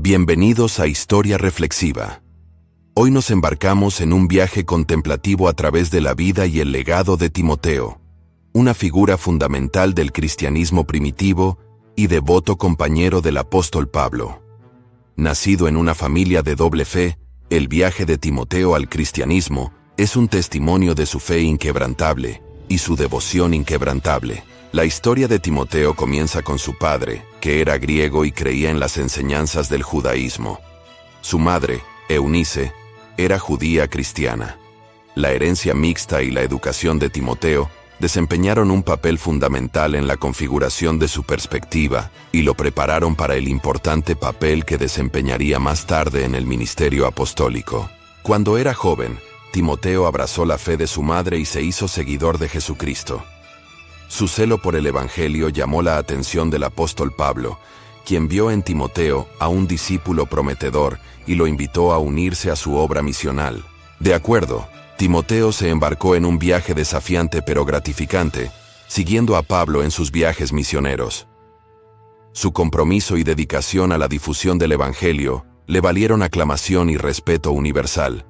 Bienvenidos a Historia Reflexiva. Hoy nos embarcamos en un viaje contemplativo a través de la vida y el legado de Timoteo, una figura fundamental del cristianismo primitivo y devoto compañero del apóstol Pablo. Nacido en una familia de doble fe, el viaje de Timoteo al cristianismo es un testimonio de su fe inquebrantable y su devoción inquebrantable. La historia de Timoteo comienza con su padre, que era griego y creía en las enseñanzas del judaísmo. Su madre, Eunice, era judía cristiana. La herencia mixta y la educación de Timoteo desempeñaron un papel fundamental en la configuración de su perspectiva y lo prepararon para el importante papel que desempeñaría más tarde en el ministerio apostólico. Cuando era joven, Timoteo abrazó la fe de su madre y se hizo seguidor de Jesucristo. Su celo por el Evangelio llamó la atención del apóstol Pablo, quien vio en Timoteo a un discípulo prometedor y lo invitó a unirse a su obra misional. De acuerdo, Timoteo se embarcó en un viaje desafiante pero gratificante, siguiendo a Pablo en sus viajes misioneros. Su compromiso y dedicación a la difusión del Evangelio le valieron aclamación y respeto universal,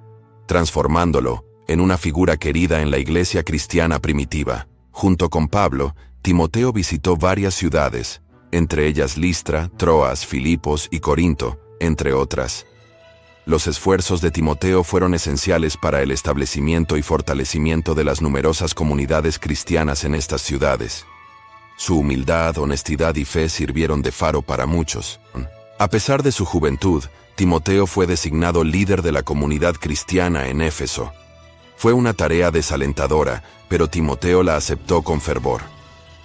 transformándolo en una figura querida en la iglesia cristiana primitiva. Junto con Pablo, Timoteo visitó varias ciudades, entre ellas Listra, Troas, Filipos y Corinto, entre otras. Los esfuerzos de Timoteo fueron esenciales para el establecimiento y fortalecimiento de las numerosas comunidades cristianas en estas ciudades. Su humildad, honestidad y fe sirvieron de faro para muchos. A pesar de su juventud, Timoteo fue designado líder de la comunidad cristiana en Éfeso. Fue una tarea desalentadora, pero Timoteo la aceptó con fervor.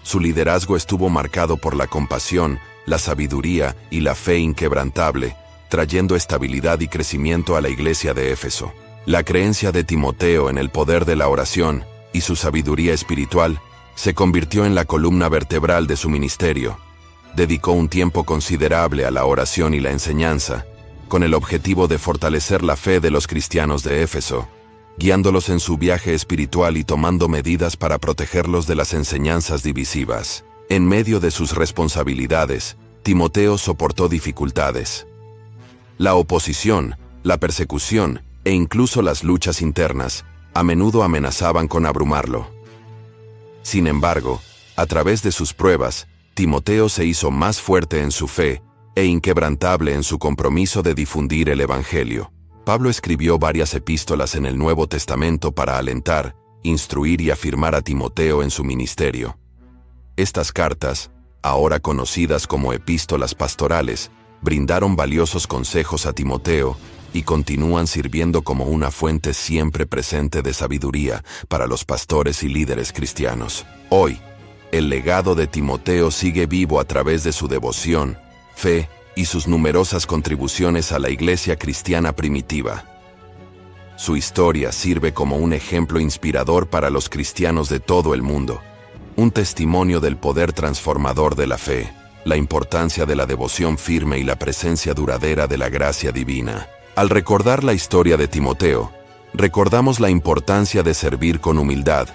Su liderazgo estuvo marcado por la compasión, la sabiduría y la fe inquebrantable, trayendo estabilidad y crecimiento a la iglesia de Éfeso. La creencia de Timoteo en el poder de la oración y su sabiduría espiritual se convirtió en la columna vertebral de su ministerio. Dedicó un tiempo considerable a la oración y la enseñanza, con el objetivo de fortalecer la fe de los cristianos de Éfeso, guiándolos en su viaje espiritual y tomando medidas para protegerlos de las enseñanzas divisivas. En medio de sus responsabilidades, Timoteo soportó dificultades. La oposición, la persecución e incluso las luchas internas a menudo amenazaban con abrumarlo. Sin embargo, a través de sus pruebas, Timoteo se hizo más fuerte en su fe e inquebrantable en su compromiso de difundir el Evangelio. Pablo escribió varias epístolas en el Nuevo Testamento para alentar, instruir y afirmar a Timoteo en su ministerio. Estas cartas, ahora conocidas como epístolas pastorales, brindaron valiosos consejos a Timoteo y continúan sirviendo como una fuente siempre presente de sabiduría para los pastores y líderes cristianos. Hoy, el legado de Timoteo sigue vivo a través de su devoción, fe y sus numerosas contribuciones a la iglesia cristiana primitiva. Su historia sirve como un ejemplo inspirador para los cristianos de todo el mundo, un testimonio del poder transformador de la fe, la importancia de la devoción firme y la presencia duradera de la gracia divina. Al recordar la historia de Timoteo, recordamos la importancia de servir con humildad,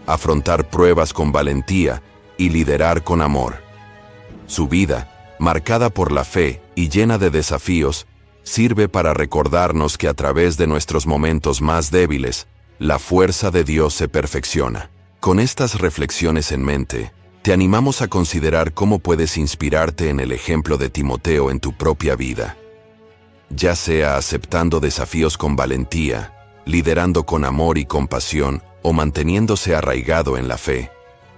afrontar pruebas con valentía y liderar con amor. Su vida, marcada por la fe y llena de desafíos, sirve para recordarnos que a través de nuestros momentos más débiles, la fuerza de Dios se perfecciona. Con estas reflexiones en mente, te animamos a considerar cómo puedes inspirarte en el ejemplo de Timoteo en tu propia vida. Ya sea aceptando desafíos con valentía, liderando con amor y compasión o manteniéndose arraigado en la fe.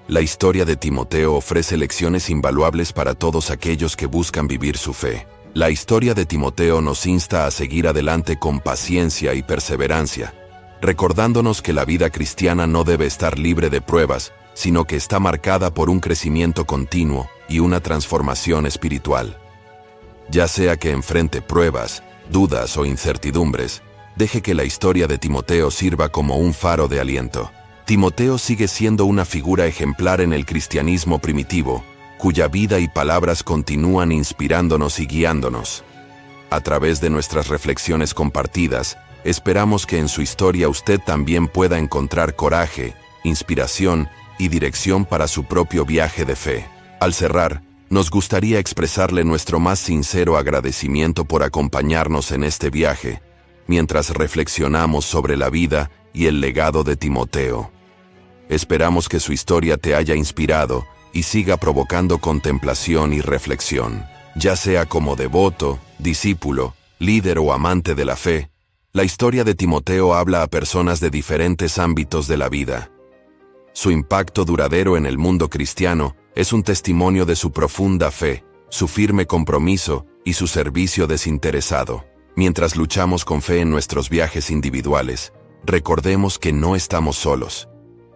La historia de Timoteo ofrece lecciones invaluables para todos aquellos que buscan vivir su fe. La historia de Timoteo nos insta a seguir adelante con paciencia y perseverancia, recordándonos que la vida cristiana no debe estar libre de pruebas, sino que está marcada por un crecimiento continuo y una transformación espiritual. Ya sea que enfrente pruebas, dudas o incertidumbres, deje que la historia de Timoteo sirva como un faro de aliento. Timoteo sigue siendo una figura ejemplar en el cristianismo primitivo, cuya vida y palabras continúan inspirándonos y guiándonos. A través de nuestras reflexiones compartidas, esperamos que en su historia usted también pueda encontrar coraje, inspiración y dirección para su propio viaje de fe. Al cerrar, Nos gustaría expresarle nuestro más sincero agradecimiento por acompañarnos en este viaje, mientras reflexionamos sobre la vida y el legado de Timoteo. Esperamos que su historia te haya inspirado y siga provocando contemplación y reflexión. Ya sea como devoto, discípulo, líder o amante de la fe, la historia de Timoteo habla a personas de diferentes ámbitos de la vida. Su impacto duradero en el mundo cristiano es un testimonio de su profunda fe, su firme compromiso y su servicio desinteresado. Mientras luchamos con fe en nuestros viajes individuales, recordemos que no estamos solos.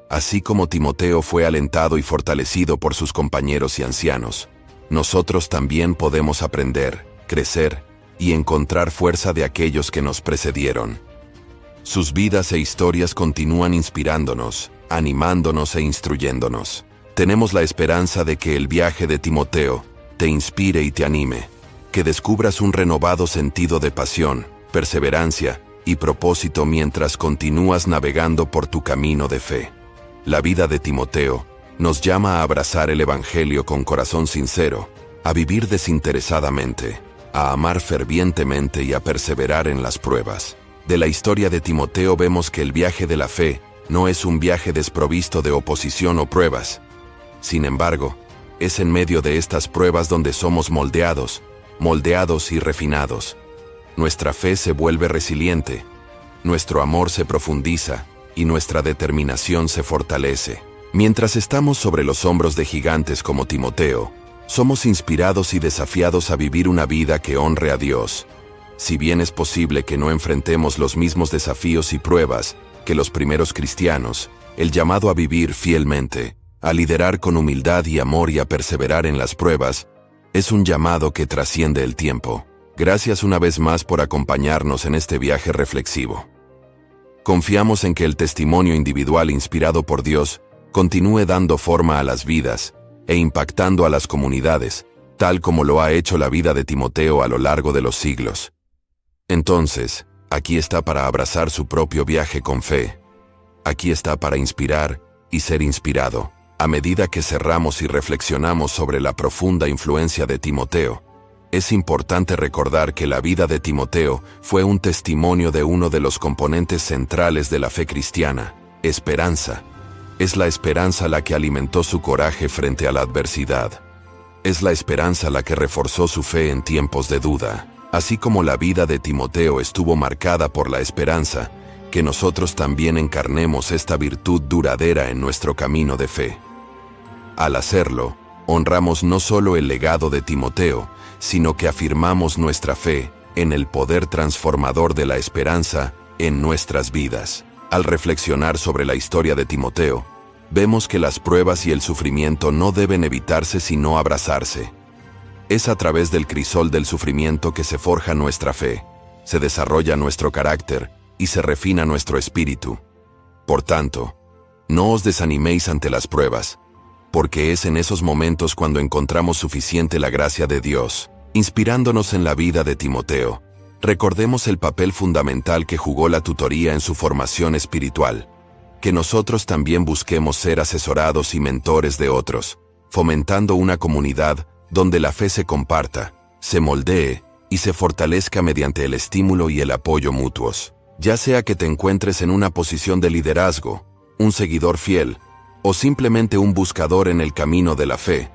Así como Timoteo fue alentado y fortalecido por sus compañeros y ancianos, nosotros también podemos aprender, crecer y encontrar fuerza de aquellos que nos precedieron. Sus vidas e historias continúan inspirándonos, animándonos e instruyéndonos. Tenemos la esperanza de que el viaje de Timoteo te inspire y te anime, que descubras un renovado sentido de pasión, perseverancia y propósito mientras continúas navegando por tu camino de fe. La vida de Timoteo nos llama a abrazar el Evangelio con corazón sincero, a vivir desinteresadamente, a amar fervientemente y a perseverar en las pruebas. De la historia de Timoteo vemos que el viaje de la fe no es un viaje desprovisto de oposición o pruebas. Sin embargo, es en medio de estas pruebas donde somos moldeados y refinados. Nuestra fe se vuelve resiliente, nuestro amor se profundiza y nuestra determinación se fortalece. Mientras estamos sobre los hombros de gigantes como Timoteo, somos inspirados y desafiados a vivir una vida que honre a Dios. Si bien es posible que no enfrentemos los mismos desafíos y pruebas que los primeros cristianos, el llamado a vivir fielmente, a liderar con humildad y amor y a perseverar en las pruebas, es un llamado que trasciende el tiempo. Gracias una vez más por acompañarnos en este viaje reflexivo. Confiamos en que el testimonio individual inspirado por Dios continúe dando forma a las vidas e impactando a las comunidades, tal como lo ha hecho la vida de Timoteo a lo largo de los siglos. Entonces, aquí está para abrazar su propio viaje con fe. Aquí está para inspirar y ser inspirado. A medida que cerramos y reflexionamos sobre la profunda influencia de Timoteo, es importante recordar que la vida de Timoteo fue un testimonio de uno de los componentes centrales de la fe cristiana: esperanza. Es la esperanza la que alimentó su coraje frente a la adversidad. Es la esperanza la que reforzó su fe en tiempos de duda. Así como la vida de Timoteo estuvo marcada por la esperanza, que nosotros también encarnemos esta virtud duradera en nuestro camino de fe. Al hacerlo, honramos no solo el legado de Timoteo, sino que afirmamos nuestra fe en el poder transformador de la esperanza en nuestras vidas. Al reflexionar sobre la historia de Timoteo, vemos que las pruebas y el sufrimiento no deben evitarse sino abrazarse. Es a través del crisol del sufrimiento que se forja nuestra fe, se desarrolla nuestro carácter y se refina nuestro espíritu. Por tanto, no os desaniméis ante las pruebas, porque es en esos momentos cuando encontramos suficiente la gracia de Dios. Inspirándonos en la vida de Timoteo, recordemos el papel fundamental que jugó la tutoría en su formación espiritual. Que nosotros también busquemos ser asesorados y mentores de otros, fomentando una comunidad donde la fe se comparta, se moldee y se fortalezca mediante el estímulo y el apoyo mutuos. Ya sea que te encuentres en una posición de liderazgo, un seguidor fiel, o simplemente un buscador en el camino de la fe,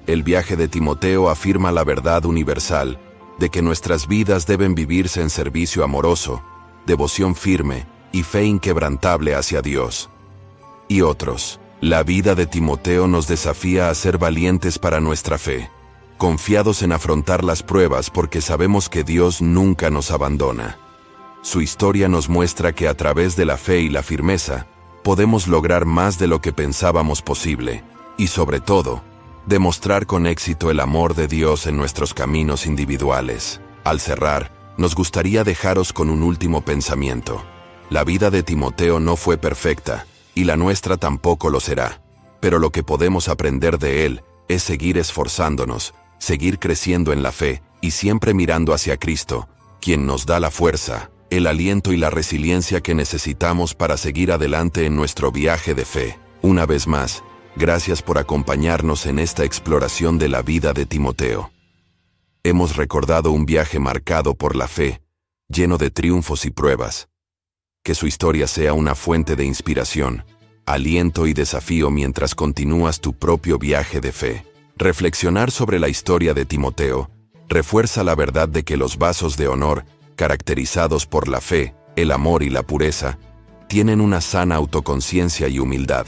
el viaje de Timoteo afirma la verdad universal de que nuestras vidas deben vivirse en servicio amoroso, devoción firme y fe inquebrantable hacia Dios y otros. La vida de Timoteo nos desafía a ser valientes para nuestra fe, confiados en afrontar las pruebas porque sabemos que Dios nunca nos abandona. Su historia nos muestra que a través de la fe y la firmeza, podemos lograr más de lo que pensábamos posible, y sobre todo, demostrar con éxito el amor de Dios en nuestros caminos individuales. Al cerrar, nos gustaría dejaros con un último pensamiento. La vida de Timoteo no fue perfecta, y la nuestra tampoco lo será, pero lo que podemos aprender de él es seguir esforzándonos, seguir creciendo en la fe, y siempre mirando hacia Cristo, quien nos da la fuerza, el aliento y la resiliencia que necesitamos para seguir adelante en nuestro viaje de fe. Una vez más, Gracias por acompañarnos en esta exploración de la vida de Timoteo. Hemos recordado un viaje marcado por la fe, lleno de triunfos y pruebas. Que su historia sea una fuente de inspiración, aliento y desafío mientras continúas tu propio viaje de fe. Reflexionar sobre la historia de Timoteo refuerza la verdad de que los vasos de honor, caracterizados por la fe, el amor y la pureza, tienen una sana autoconciencia y humildad.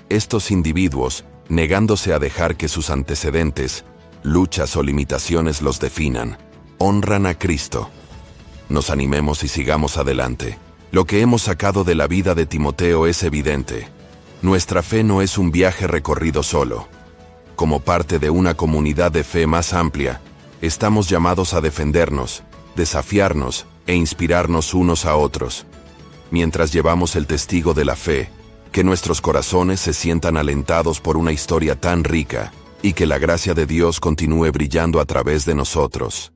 Estos individuos, negándose a dejar que sus antecedentes, luchas o limitaciones los definan, honran a Cristo. Nos animemos y sigamos adelante. Lo que hemos sacado de la vida de Timoteo es evidente. Nuestra fe no es un viaje recorrido solo. Como parte de una comunidad de fe más amplia, estamos llamados a defendernos, desafiarnos e inspirarnos unos a otros. Mientras llevamos el testigo de la fe, que nuestros corazones se sientan alentados por una historia tan rica y que la gracia de Dios continúe brillando a través de nosotros.